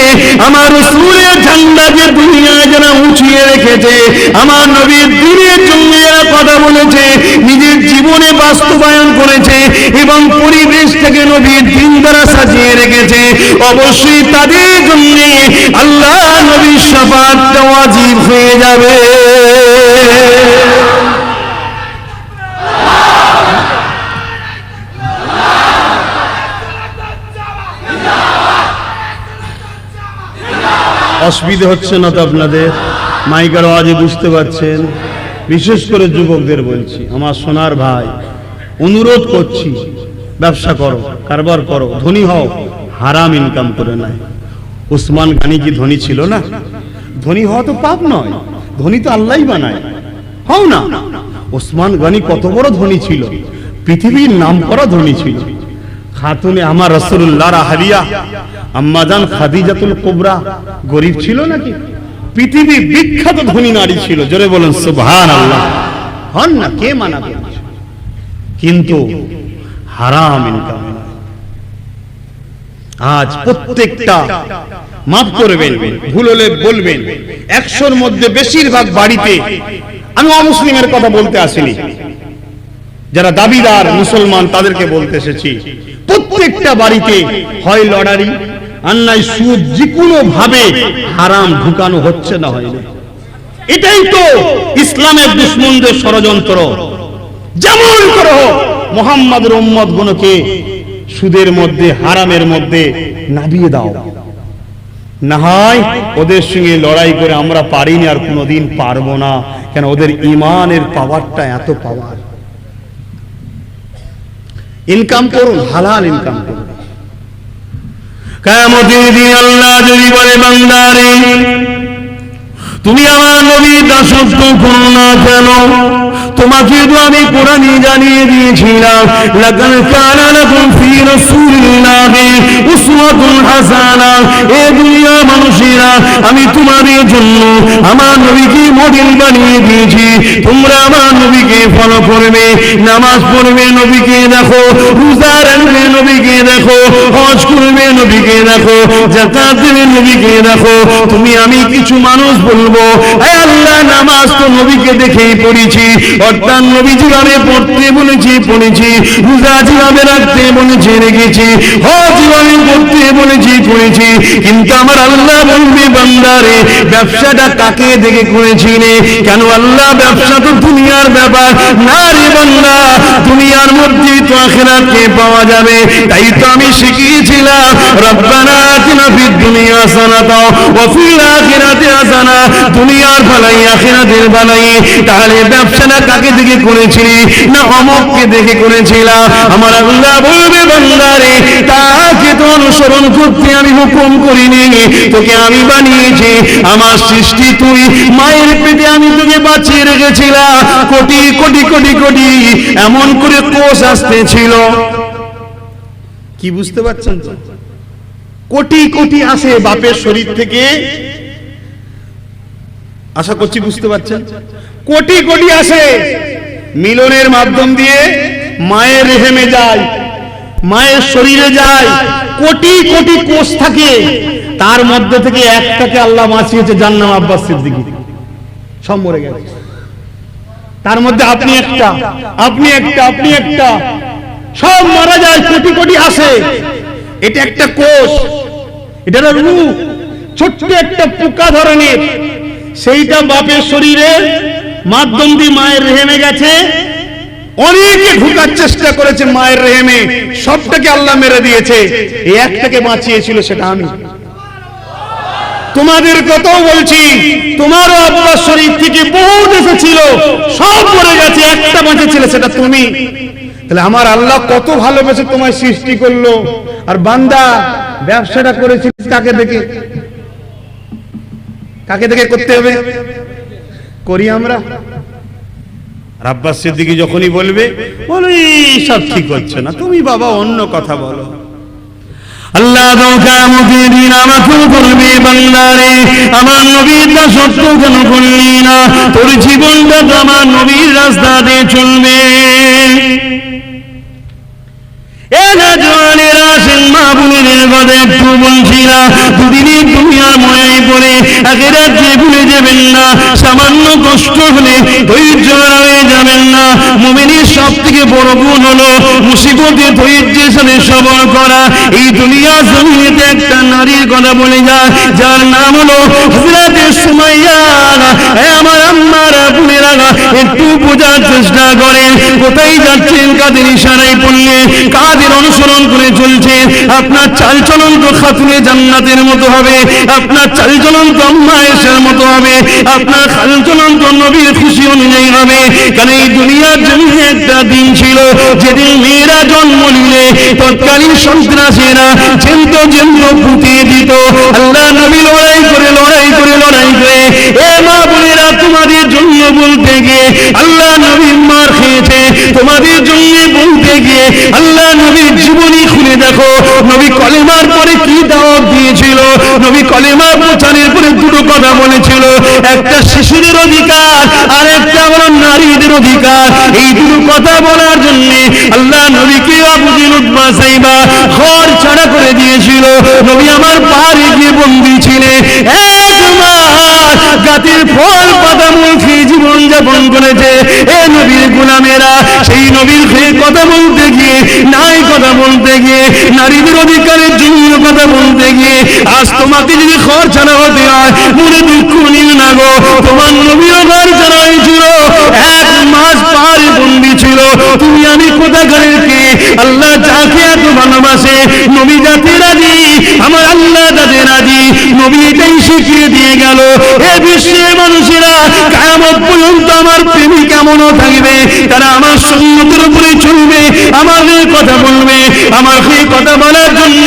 আমার রাসূলের ঝান্ডাকে দুনিয়ায় যারা উঁচিয়ে রেখেছে, আমার নবীর দ্বীনের জন্য যারা কথা বলেছে, নিজের জীবনে বাস্তবায়ন করেছে এবং পরিবেশটাকে নবীর দ্বীন দ্বারা সাজিয়ে রেখেছে, অবশ্যই তাদের জন্য আল্লাহ নবীর শাফাআতটা ওয়াজিব হয়ে যাবে। অসুবিধা হচ্ছে না তো আপনাদের? মাইকের আওয়াজে বুঝতে পারছেন? বিশেষ করে যুবকদের বলছি, আমার সোনার ভাই, অনুরোধ করছি, ব্যবসা করো, কারবার করো, ধনী হও, হারাম ইনকাম করে নাই। উসমান গনি কি ধনী ছিল না? ধনী হওয়া তো পাপ নয়, ধনী তো আল্লাহই বানায়। হও না? উসমান গনি কত বড় ধনী ছিল, পৃথিবীর নামকরা ধনী ছিল। খাতুনে আমার রাসূলুল্লাহর আহলিয়া আম্মাজান খাদিজাতুল কুবরা গরীব ছিল নাকি? পৃথিবীর বিখ্যাত ধনী নারী ছিল। জোরে বলেন সুবহানাল্লাহ। হন না, কে মানা করছে? কিন্তু হারাম ইনকাম। আজ প্রত্যেকটা, মাফ করবেন, ভুল হলে বলবেন, 100-র মধ্যে বেশিরভাগ বাড়িতে, আমি অমুসলিমের কথা বলতে আসিনি, যারা দাবিদার মুসলমান তাদেরকে বলতে এসেছি, প্রত্যেকটা বাড়িতে হয় লটারি আর নাই সুদ, যে কোনো ভাবে হারাম ঢুকানো হচ্ছে না হয়নি। এটাই তো ইসলামের দুশমনদের ষড়যন্ত্র। যেমন করে হোক মুহাম্মাদের উম্মত গুলোকে সুদের মধ্যে, হারামের মধ্যে নাবিয়ে দাও, না হয় ওদের সঙ্গে লড়াই করে আমরা পারিনি আর কোনোদিন পারবো না। কেন? ওদের ঈমানের পাওয়ারটা এত পাওয়ার। ইনকাম করুন, হালাল ইনকাম করুন। কিয়ামতের দিন আল্লাহ যদি বলে, বান্দারে তুমি আমার নবীর দাসত্ব করো না কেন? তোমাকে তো আমি কোরআনে জানিয়ে দিয়েছিলাম, লাকাদ কানা লাকুম ফি রাসূলিল্লাহি উসওয়াতুন হাসানা। এ দুনিয়ার মানুষেরা, আমি তোমাদের জন্য আমার নবীকে মডেল বানিয়ে দিয়েছি। তোমরা আমার নবীকে ফলো করবে, নামাজ পড়বে নবীকে দেখো, রোজা রাখবে নবীকে দেখো, হজ করবে নবীকে দেখো, যাকাত দেবে নবীকে দেখো। তুমি আমি কিছু মানুষ বলবো, হে আল্লাহ, নামাজ তো নবীকে দেখেই পড়েছি, অর্থাৎ নবী যেভাবে পড়তে বলেছি পড়েছি, রোজা যেভাবে রাখতে বলেছি রেখেছি, হজ যেভাবে করতে বলেছি করেছি। কিন্তু আমার আল্লাহ বলবে, বান্দারে ব্যবসাটা কাকে দেখে করেছিলে? কেন? আল্লাহ, ব্যবসা তো দুনিয়ার ব্যাপার না রে বান্দা, দুনিয়ার মধ্যে তো আখিরাতকে পাওয়া যাবে। তাই তো আমি শিখিয়েছিলাম, রব্বানা আতিনা ফিদ দুনিয়া হাসানাতাও ওয়া ফিল আখিরাতি হাসানা, দুনিয়ার ভালাই আখিরাতের ভালাই। তাহলে ব্যবসাটা কাকে দেখে করেছিলি? না অমুককে দেখে করেছিলাম। আমার আল্লাহ বলবে, বান্দারে তাকে তো অনুসরণ করতে আমি হুকুম করিনি, তোকে আমি বানিয়েছি, আমার সৃষ্টি তুই। মায়ের পেটে আমি তোকে বাঁচিয়ে রেখেছিলাম, কোটি কোটি কোটি কোটি এমন করে কোষ আসতেছিল। কি বুঝতে পারছেন? কোটি কোটি আসে বাপের শরীর থেকে, আশা করছি বুঝতে পারছেন। কোটি কোটি আসে মিলনের মাধ্যম দিয়ে মায়ের রেহেমে যায়, মায়ের শরীরে যায়। কোটি কোটি কোষ থাকে, তার মধ্যে থেকে একটাকে আল্লাহ বাঁচিয়েছে, যার নাম আব্বাস সিদ্দিকী। সব মরে গেছে, তার মধ্যে আপনি একটা, আপনি একটা, আপনি একটা, সব মারা যায়। কোটি কোটি আসে, এটা একটা কোষ, এটা রূহ, ছোট্ট একটা পোকা ধরনের, সেইটা বাপের শরীরের মাধ্যম দিয়ে মায়ের রেহেমে গেছে। অনেকে ঢুকার চেষ্টা করেছে মায়ের রেহেমে, সবটাকে আল্লাহ মেরে দিয়েছে, এই একটাকে বাঁচিয়েছিল, সেটা আমি। তোমাদের কথাও বলছি, তোমারও আব্বার শরীর থেকে বহুত এসেছিল, সব মরে গেছে, একটা বাঁচেছিল, সেটা তুমি। তাহলে আমার আল্লাহ কত ভালোবেসে তোমায় সৃষ্টি করলো। আর বান্দা ব্যবসাটা করেছিস কাকে দেখে? কাকে দেখে করতে হবে? করি আমরা। আব্বাস সিদ্দিকী যখনই বলবে, বলো সব ঠিক হচ্ছে না, তুমি বাবা অন্য কথা বলো। আল্লাহ কিয়ামতের দিন আমাকে বলবে, বান্দারে আমার নবীর দাসত্ব কেন করলি না? তোর জীবনটা তো আমার নবীর রাস্তাতে চলবে। একটু বলছি না, দুদিনই দুনিয়ার ময়ায় পড়ে আখিরাত যে ভুলে যাবেন না। সামান্য কষ্ট হলে ধৈর্য হারিয়ে যাবেন না। মুমিনের সব থেকে বড় গুণ হলো মুসিবতে ধৈর্যের সাথে সবর করা। এই দুনিয়া জমিনেতে একটা নারীর কথা বলে যায়, যার নাম হলো হযরত সুমাইয়া। আমার আম্মারা বোনেরা একটু বোঝার চেষ্টা করেন, কোথায় যাচ্ছেন, কাদের ইশারায় পড়লে, কাদের অনুসরণ করে চলছে। আপনার চালচলন তো খাতুনে জান্নাতের মতো হবে, আপনার চালচলন তো আম্মা আয়েশার মতো হবে, আপনার চালচলন তো নবীর খুশি অনুযায়ী হবে। কারণ এই দুনিয়ার জমিনে একটা দিন ছিল, যেদিন মেয়েরা জন্ম নিলে তৎকালীন সন্ত্রাসীরা জেন্ত জেন্ত পুঁতিয়ে দিত। আল্লাহ নবী লড়াই করে লড়াই করে লড়াই করে, এ মা বোনেরা, তোমাদের জন্য বলতে গিয়ে আল্লাহ নবী মার খেয়েছে। তোমাদের জন্য বলতে গিয়ে আল্লাহ নবীর জীবনী খুলে দেখো, নবী কলেমার পরে কি দাওয়াত দিয়েছিল। নবী কলেমা প্রচারের পরে দুটো কথা বলেছিল, একটা শিশুদের অধিকার আর একটা হলো নারীদের অধিকার। এই দুটো কথা বলার জন্য আল্লাহ নবীকে আবু জেহেল উতবা সাইবা ঘর ছাড়া করে দিয়েছিল। নবী আমার পাহাড়ে গিয়ে বন্দী ছিলেন, এক মাস গাছের ফল পাতা মূল খেয়ে জীবন যাপন করেছে। এ নবীর গোলামেরা সেই নবীর খেয়ে কথা বলতে গিয়ে, নাই কথা বলতে গিয়ে, নারীদের অধিকারের জন্য কথা বলতে গিয়ে আজ তোমাকে যদি ঘর ছাড়া হতে হয় মনে দুঃখ নিও না গো। তোমার নবীও ঘর ছাড়া হয়েছিল, এক মাস পাহাড়ে বন্দী ছিল। তুমি আমি কোথাকারের কে? আল্লাহ যাকে এত ভালোবাসে নবী যাতে রাজি, আমার আল্লাহ তাতে রাজি। নবী এটাই শিখিয়ে দিয়ে গেল, এ বিশ্বের মানুষেরা কিয়ামত পর্যন্ত আমার প্রেমী কেমনও থাকবে, তারা আমার সুন্নতের উপরে চলবে, আমার হয়ে কথা বলবে, আমার হয়ে কথা বলার জন্য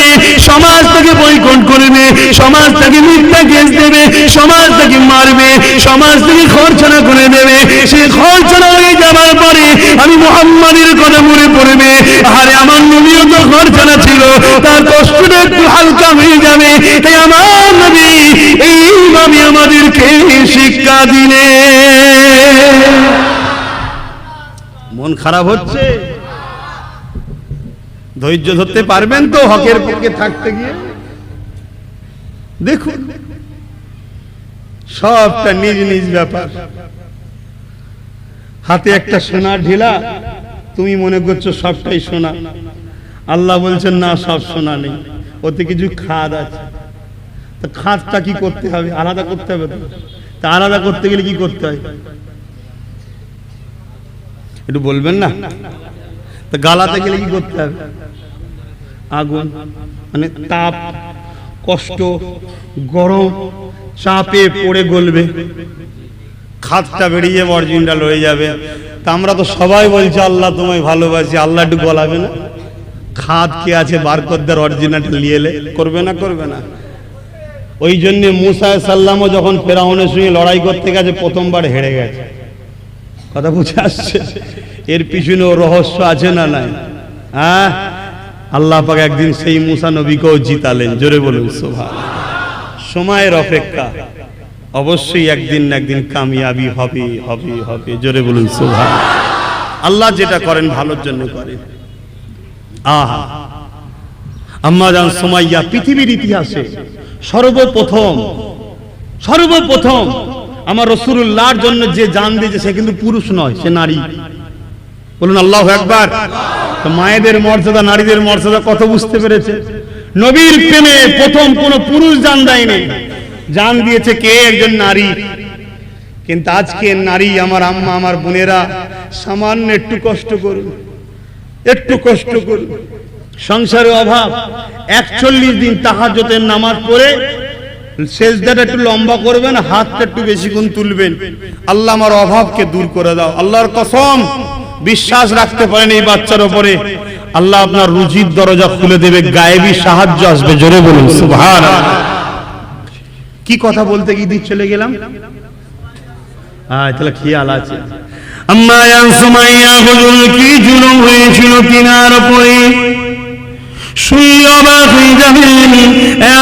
সমাজ থেকে বয়কট করবে, সমাজ থেকে মিথ্যা কেস দেবে, সমাজ থেকে মারবে, সমাজ থেকে খরচানা করে দেবে। সে খরচানা হয়ে যাবার পরে আমি মুহাম্মাদের কথা মনে পড়বে, আরে আমার নবীও তো খরচানা ছিল, তার কষ্টটা একটু হালকা হয়ে যাবে। তাই আমার নবী এইভাবে আমাদেরকে শিক্ষা দিলে। মন খারাপ হচ্ছে, ধৈর্য ধরতে পারবেন তো হকের পক্ষে থাকতে গিয়ে? দেখুন সবটা নিজ নিজ ব্যাপার। হাতে একটা সোনার ঢিলা, তুমি মনে করছো সবটাই সোনা, আল্লাহ বলছেন না সব সোনা নেই, ওতে কিছু খাদ আছে। তো খাদটা কি করতে হবে? আলাদা করতে হবে। তা আলাদা করতে গেলে কি করতে হয় একটু বলবেন না? তো গালাতে গেলে কি করতে হবে? আগুন মানে তাপ, কষ্ট, গরম, চাপে পড়ে গলবে, খাদটা বেরিয়ে অরিজিনাল হয়ে যাবে। তা আমরা তো সবাই বলছি আল্লাহ তোমায় ভালোবাসি, আল্লাহ একটু গলাবে না? খাদ কে আছে বার করতে অরিজিনালটা নিয়ে এলে করবে না? করবে না? ওই জন্য মুসা সাল্লামও যখন ফেরাউনের সঙ্গে লড়াই করতে গেছে প্রথমবার হেরে গেছে। কথা বুঝে আসছে? এর পিছনেও রহস্য আছে না নাই? হ্যাঁ, আল্লাহ পাক একদিন সেই মুসা নবীকেও জিতালেন। জোরে বলুন সুবহানাল্লাহ। সময়ের অপেক্ষা, অবশ্যই একদিন না একদিন কামিয়াবি হবে হবে হবে। জোরে বলুন সুবহানাল্লাহ। আল্লাহ যেটা করেন ভালোর জন্য করেন। আহা, আম্মা জান সুমাইয়া পৃথিবীর ইতিহাসে সর্বপ্রথম আমার রাসূলুল্লাহর জন্য যে জান দিয়েছে সে কিন্তু পুরুষ নয়, সে নারী। বলুন আল্লাহু আকবার। তো মায়েদের মর্যাদা, নারীদের মর্যাদা কত বুঝতে পেরেছে? নবীর প্রেমে প্রথম কোন পুরুষ জান দেয়নি, জান দিয়েছে কে? একজন নারী। কিন্তু আজকে নারী, আমার আম্মা, আমার বোনেরা সামান্য একটু কষ্ট করুন, একটু কষ্ট করুন, সংসারের অভাব, 41 দিন তাহাজ্জুদের নামাজ পড়ে সেজদাটা একটু লম্বা করবেন, হাতটা একটু বেশিক্ষণ তুলবেন, আল্লাহ আমার অভাবকে দূর করে দাও। আল্লাহর কসম, বিশ্বাস রাখতে পারেন এই বাচ্চার উপরে, আল্লাহ আপনার রুজির দরজা খুলে দেবে, গায়েবী সাহায্য আসবে। জোরে বলুন সুবহানাল্লাহ। কি কথা বলতে গিয়ে দিক চলে গেলাম? তাহলে খেয়াল আছে। আম্মা জান সুমাইয়া হুজুর কি জুলুম হয়েছিল তিনার উপরে, শুনে অবাক হয়ে যাবেন।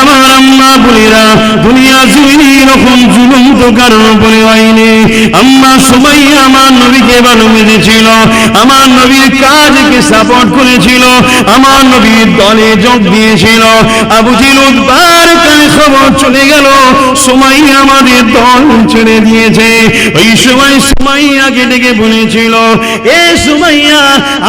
আমার আম্মা বোনেরা, দুনিয়া জমিনে এরকম জুলুম তো কারোর উপরে হয়নি। আম্মা সুমাইয়া আমার নবীকে ভালোবেসেছিল, আমার নবীর কাজকে সাপোর্ট করেছিল, আমার নবীর দলে যোগ দিয়েছিল। আবু জেহেল উতবার কানে খবর চলে গেল সুমাইয়া আমাদের দল ছেড়ে দিয়েছে। ওই সময় সুমাইয়াকে ডেকে বলেছিল, এ সুমাইয়া,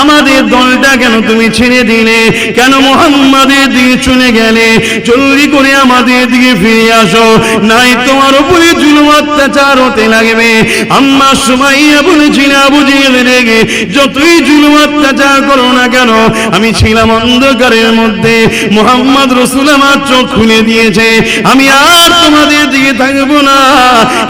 আমাদের দলটা কেন তুমি ছেড়ে দিলে? কেন মুহাম্মাদের দিকে চলে গেলে? জলদি করে আমাদের দিকে ফিরে আসো, নাই তোমার উপরে জুলুম অত্যাচার হতে লাগবে। আম্মা সুমাইয়া বলেছিল, আবু জেহেল রেগে যতই জুলুম অত্যাচার করো না কেন, আমি ছিলাম অন্ধকারের মধ্যে, মুহাম্মদ রাসূল আমার চোখ খুলে দিয়েছে, আমি আর তোমাদের দিয়ে থাকবো না,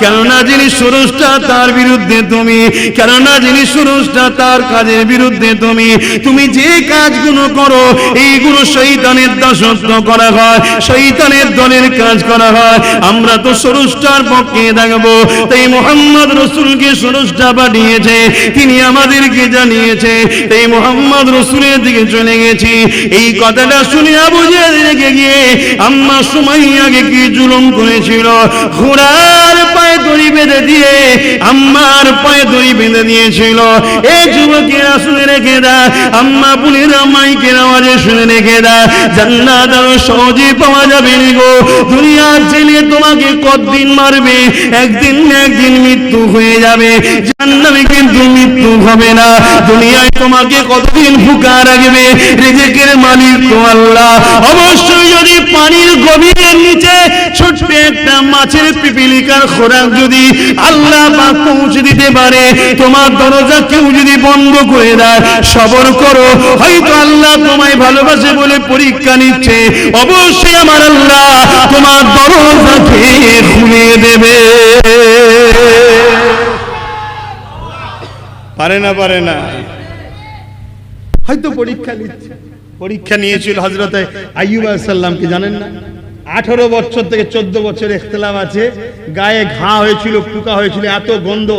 কেননা যিনি স্রষ্টা তার বিরুদ্ধে তুমি, কেননা যিনি স্রষ্টা তার কাজের বিরুদ্ধে তুমি। তুমি যে কাজগুলো করো এইগুলো শয়তানের দাসত্ব করা হয়, শয়তানের দলের কাজ করা হয়। আমরা তো স্রষ্টার পক্ষে থাকবো, তাই মুহাম্মদ রাসূলকে স্রষ্টা পাঠিয়েছে, তিনি আমাদেরকে জানিয়েছে, তাই মুহাম্মদ রাসূলের দিকে চলে গেছি। এই কথাটা শুনে আবু জেহেল রেগে গিয়ে আম্মা সুমাইয়াকে কি জুলুম করেছিল, ঘোড়ার পায়ে দড়ি বেঁধে দিয়ে আম্মার পায়ে দড়ি বেঁধে দিয়েছিল। এই যুবকেরা শুনে রেখে দেয়, আম্মা বোনেরা মাইকের আওয়াজে শুনে রেখে দেয়, জান্নাত আরো সহজে পাওয়া যাবে না গো। দুনিয়ার ছেলে তোমাকে কতদিন মারবে, একদিন না একদিন মৃত্যু হয়ে যাবে, জাহান্নামে কিন্তু মৃত্যু হবে না। দুনিয়ায় তোমাকে কতদিন ভুকা রাখবে, রিজিকের মালিক তো আল্লাহ। অবশ্যই যদি পানির গভীরের নিচে ছোট্ট একটা মাছের পিপিলিকার খোরাক যদি আল্লাহ পাক পৌঁছে দিতে পারে, তোমার দরজা কেউ যদি বন্ধ করে দেয়, সবর করো, হয়তো আল্লাহ তোমায় ভালোবাসে বলে পরীক্ষা নিচ্ছে, অবশ্যই আমার আল্লাহ তোমার দরজাকে খুলে দেবে। পারে না, পারে না, হয়তো পরীক্ষা নিচ্ছে। পরীক্ষা নিয়েছিল হযরত আইয়ুব আলাইহিস সালামকে, জানেন না? 18 বছর থেকে 14 বছর ইখতিলাফ আছে, গায়ে ঘা হয়েছিল, পোকা হয়েছিল, এত গন্ধ,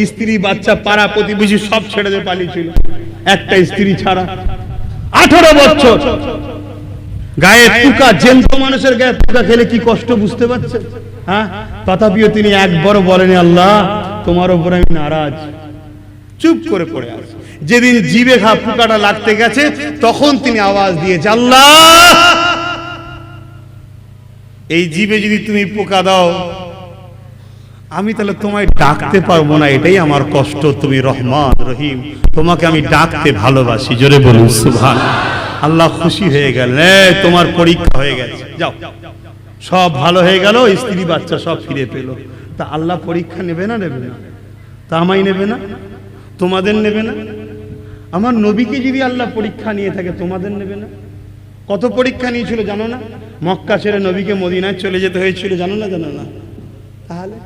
স্ত্রী বাচ্চা পাড়া প্রতিবেশী সব ছেড়ে দিয়ে পালিয়েছিল, একটা স্ত্রী ছাড়া। 18 বছর গায়ে পোকা, জ্যান্ত মানুষের গায়ে পোকা খেলে কি কষ্ট বুঝতে পারছেন? হ্যাঁ, তথাপিও তিনি একবারও বলেনি আল্লাহ তোমার উপর আমি নারাজ, চুপ করে পড়ে আছে। যেদিন জিভে ঘা পোকাটা লাগতে গেছে তখন তিনি আওয়াজ দিয়েছে, আল্লাহ এই জিভে যদি তুমি পোকা দাও আমি তাহলে তোমায় ডাকতে পারবো না, এটাই আমার কষ্ট। তুমি রহমান রহিম, তোমাকে আমি ডাকতে ভালোবাসি। জোরে বলুন সুবহানাল্লাহ। আল্লাহ খুশি হয়ে গেলেন, তোমার পরীক্ষা হয়ে গেছে, যাও। সব ভালো হয়ে গেল, স্ত্রী বাচ্চা সব ফিরে পেল। তা আল্লাহ পরীক্ষা নেবে না, নেবে না? তা আমায় নেবে না? তোমাদের নেবে না? আমার নবীকে যদি আল্লাহ পরীক্ষা নিয়ে থাকে, তোমাদের নেবে না? কত পরীক্ষা নিয়েছিল জানো না? মক্কা ছেড়ে নবীকে মদিনায় চলে যেতে হয়েছিল, জানো না? জানো না? তাহলে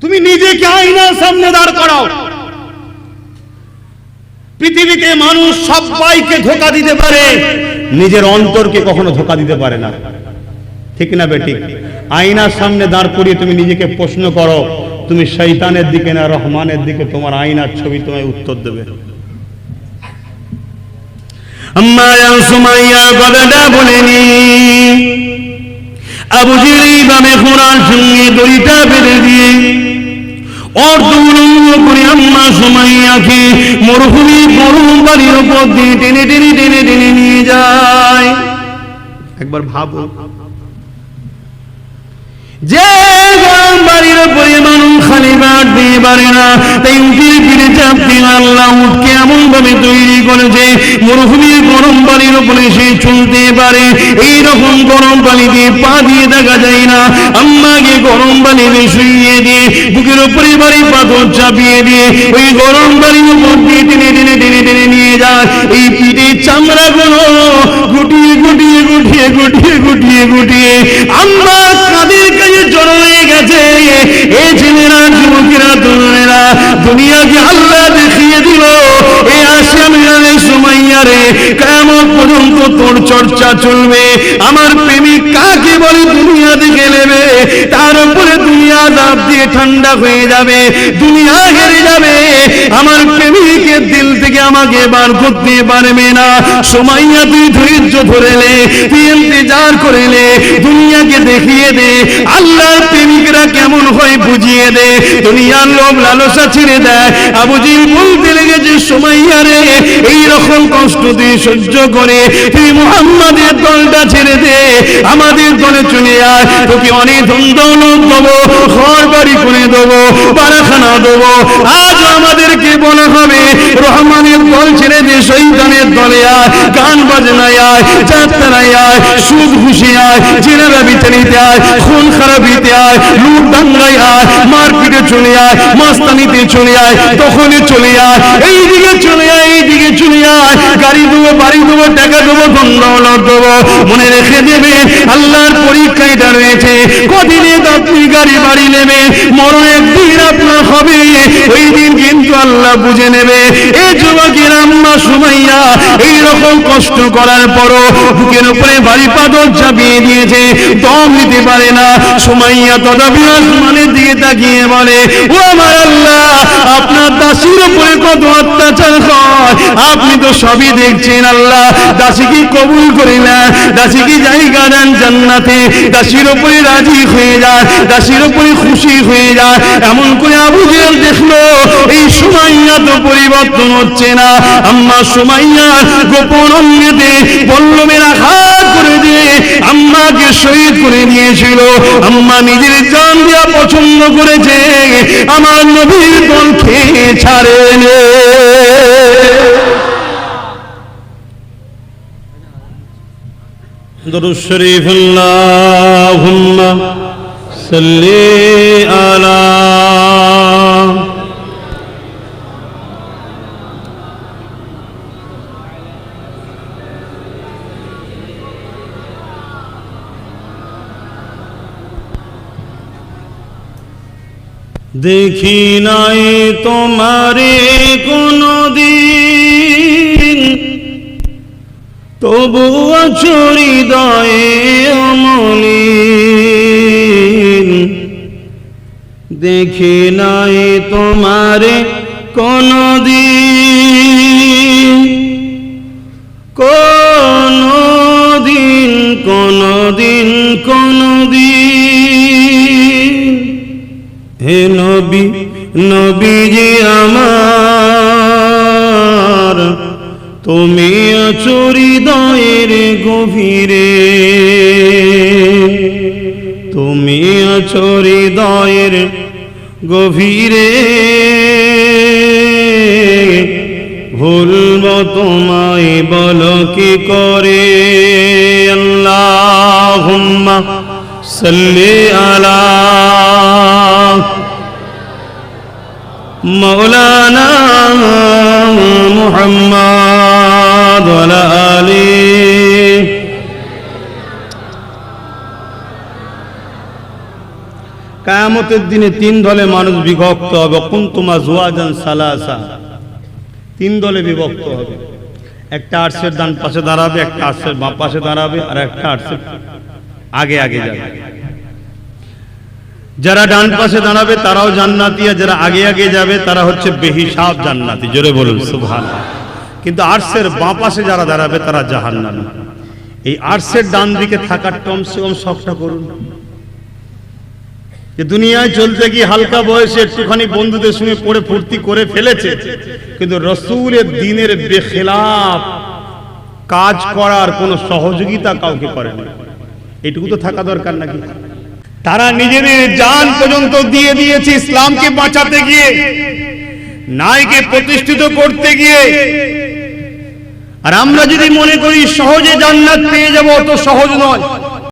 তুমি নিজেকে আয়নার সামনে দাঁড় করাও। পৃথিবীতে মানুষ সবাইকে ধোঁকা দিতে পারে, নিজের অন্তরকে কখনো ধোঁকা দিতে পারে না, ঠিক না বেঠিক? আয়নার সামনে দাঁড় করিয়ে তুমি নিজেকে প্রশ্ন করো, তুমি শয়তানের দিকে না রহমানের দিকে? তোমার আয়নার ছবি তোমায় উত্তর দেবে। আম্মা সুমাইয়া কথাটা বলেনি, আবু জেহেল এইভাবে ঘোড়ার সঙ্গে দড়িটা বেঁধে দিয়ে অর্ধউলঙ্গ করে আম্মা সুমাইয়াকে মরুভূমি গরম বাড়ির উপর দিয়ে টেনে টেনে টেনে টেনে নিয়ে যায়। একবার ভাবো, যে গরম বাড়ির উপরে মানুষ খালি বাড় দিয়ে পারে না, তাই উঠে ফিরে চাপতে আল্লাহ উঠকে এমন ভাবে তৈরি করেছে মরুভূমির গরম বাড়ির উপরে সে চলতে পারে। এইরকম গরম পানিতে পা দিয়ে দেখা যায় না। আম্মাকে গরম পানিতে শুইয়ে দিয়ে বুকের উপরে বাড়ি পাথর চাপিয়ে দিয়ে ওই গরম বাড়ির উপর দিয়ে টেনে টেনে টেনে টেনে নিয়ে যায়। এই পিঠের চামড়া গুলো গুটিয়ে গুটিয়ে গুটিয়ে গুটিয়ে গুটিয়ে গুটিয়ে আম্মা কাদের কাছে জড়ো হয়ে গেছে। এই ছেলেরা, যুবকেরা, তরুণেরা, দুনিয়াকে আল্লাহ দেখিয়ে দিল এই আশিয়ামের সুমাইয়া রে, কিয়ামত পর্যন্ত তোর চর্চা চলবে। আমার প্রেমিক কাকে বলে দুনিয়া দেখে নেবে, তার উপরে দুনিয়া দাব দিয়ে ঠান্ডা হয়ে যাবে, দুনিয়া হেরে যাবে। আমার প্রেমিকের দিল থেকে আমাকে বার করতে পারবে না। সুমাইয়া তুই ধৈর্য ধরেলে, তুই ইন্তজার করেলে, দুনিয়াকে দেখিয়ে দে আল্লাহর প্রেমিকরা কেমন হয় বুঝিয়ে দে। দুনিয়ার লোভ লালসা ছেড়ে দেয়। আবু জেহেল বলতে লেগেছে, সুমাইয়া রে এই রকম কষ্ট তুই সহ্য করে তুই মুহাম্মাদের দলটা ছেড়ে দে, আমাদের দলে চলে আয়। তোকে অনেক ধন দৌলত দেবো, ঘর বাড়ি করে দেবো, বাড়াখানা দেবো। আজ আমাদেরকে বলা হবে রহমানের দল ছেড়ে দে, শয়তানের দলে আয়, গান বাজনায় আয়, যাত্রায় আয়, সুদ ঘুষে আয়, জেনারা বিচারিতে আয়, খুন খারাপিতে আয়, লুট দাঙ্গায় আয়, মারপিটে চলে আয়, মাস্তানিতে চলে আয়, দখলে চলে আয়, এইদিকে চলে আয়, এইদিকে চলে আয়। গাড়ি দেবো, বাড়ি দেবো, টাকা দেবো, ধন দৌলত দেবো। মনে রেখে দেবে আল্লাহর পরীক্ষা এটা রয়েছে, কদিনে আপনি গাড়ি বাড়ি নেবে, মরণ একদিন আপনার হবে, ওই দিন কিন্তু আল্লাহ বুঝে নেবে। এই যুবকের আম্মা সুমাইয়া এইরকম কষ্ট করার পরও বুকের উপরে ভারী পাথর চাপিয়ে দিয়েছে, দম নিতে পারে না। সুমাইয়া তথাপি আসমানের দিকে তাকিয়ে বলে, ও আমার আল্লাহ, আপনার দাসীর উপরে কত অত্যাচার হয়, আপনি তো সবই দেখছেন। আল্লাহ, দাসীকে কবুল করে না, দাসীকে জায়গা দেন জান্নাতে, দাসীর উপরে রাজি হয়ে যায়, দাসীর উপরে খুশি হয়ে যায়। এমন করে আবু জেহেল দেখলো এই সুমাইয়া তো পরিবর্তন হচ্ছে না। আম্মা সুমাইয়া গোপন অঙ্গেতে বল্লমের আঘাত করে দিয়ে আম্মাকে শহীদ করে দিয়েছিল। আম্মা নিজের জান দিয়া পছন্দ করেছে, আমার নবীর দলকে ছাড়েনি। দরুদ শরীফ আল্লাহুম্মা সাল্লি আলা দেখি নাই তোমারে কোনদিন, তবু আছো হৃদয়ে অমলিন। দেখি নাই তোমারে কোনদিন, কোনদিন কোনদিন কোনদিন। হে নবী, নবীজি আমার, তুমি আছো হৃদয়ের গভীরে, তুমি আছো হৃদয়ের গভীরে। ভুলব তোমায় বলো কি করে। আল্লাহুম্মা সাল্লি আলা মাওলানা মুহাম্মদ ওয়া আলা আলিহি। কিয়ামতের দিনে তিন দলে মানুষ বিভক্ত হবে। কুনতুম আজওয়াজান সালাসা, তিন দলে বিভক্ত হবে। একটা আরশের ডান পাশে দাঁড়াবে, একটা আরশের বাম পাশে দাঁড়াবে, আর একটা আরশের আগে আগে যাবে। যারা ডান পাশে দাঁড়াবে তারাও জান্নাতি, আর যারা আগে আগে যাবে তারা হচ্ছে বেহিসাব জান্নাতি। জোরে বলুন সুবহানাল্লাহ। কিন্তু আরশের বাম পাশে যারা দাঁড়াবে তারা জাহান্নামী। এই আরশের ডান দিকে থাকার কমসে কম শখটা করুন। যে দুনিয়ায় চলতে গিয়ে হালকা বয়সে একটুখানি বন্ধুদের সঙ্গে পড়ে ফুর্তি করে ফেলেছে, কিন্তু রাসূলের দ্বীনের বেখিলাফ কাজ করার কোনো সহযোগিতা কাউকে করেনি। এটুকু তো থাকা দরকার নাকি? তারা নিজেদের জান পর্যন্ত দিয়ে দিয়েছে ইসলামকে বাঁচাতে গিয়ে, নাইকে প্রতিষ্ঠিত করতে গিয়ে। আর আমরা যদি মনে করি সহজে জান্নাত পেয়ে যাব, অত সহজ নয়।